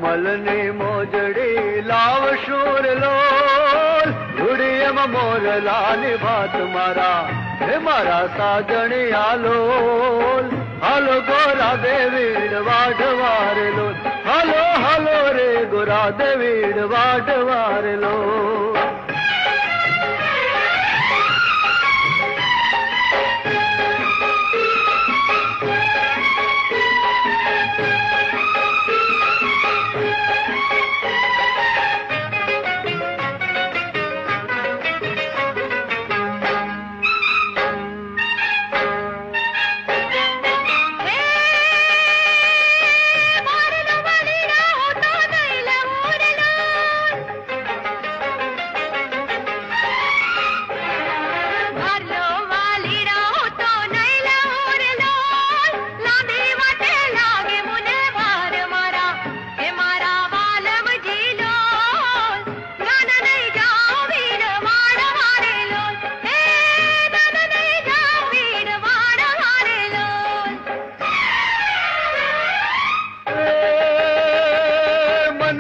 કમલની મોજડી લાવ શૂર લોલ ઘુડીએમાં મોરલાની ભાત મારા હે મારા સાજણી આલોલ હાલો ગોરા દેવીડ વાઢવાર લોલ હાલો હાલો રે ગોરા દેવીડ વાઢવાર લોલ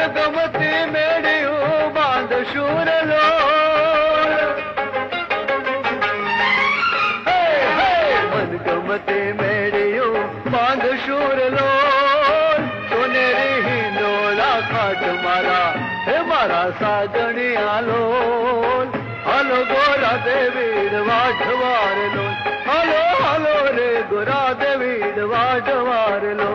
ગમતી મેળ્યું બાંધ શૂર મન ગમતી મેળ્યું બાંધ શૂર લો સોનેરી હિંડોળા ખાટ મારા હે મારા સાજણી આલો હાલો ગોરા દેવીડ વાઢવાર લો હાલો હાલો રે ગોરા દેવીડ વાઢવાર લો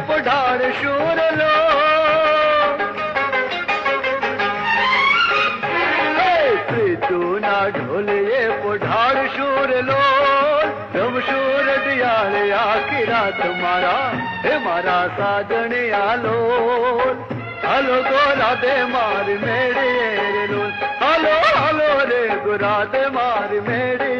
પઢાર શૂર લો પ્રીતુના ઢોલીએ પઢાર શૂર લો રમશૂર દિયાળે આખી રાત મારા હે મારા સાજણી આલો હાલો ગોરા દે મારી મેળી રે લો હાલો હાલો રે ગોરા દે મારી મેળી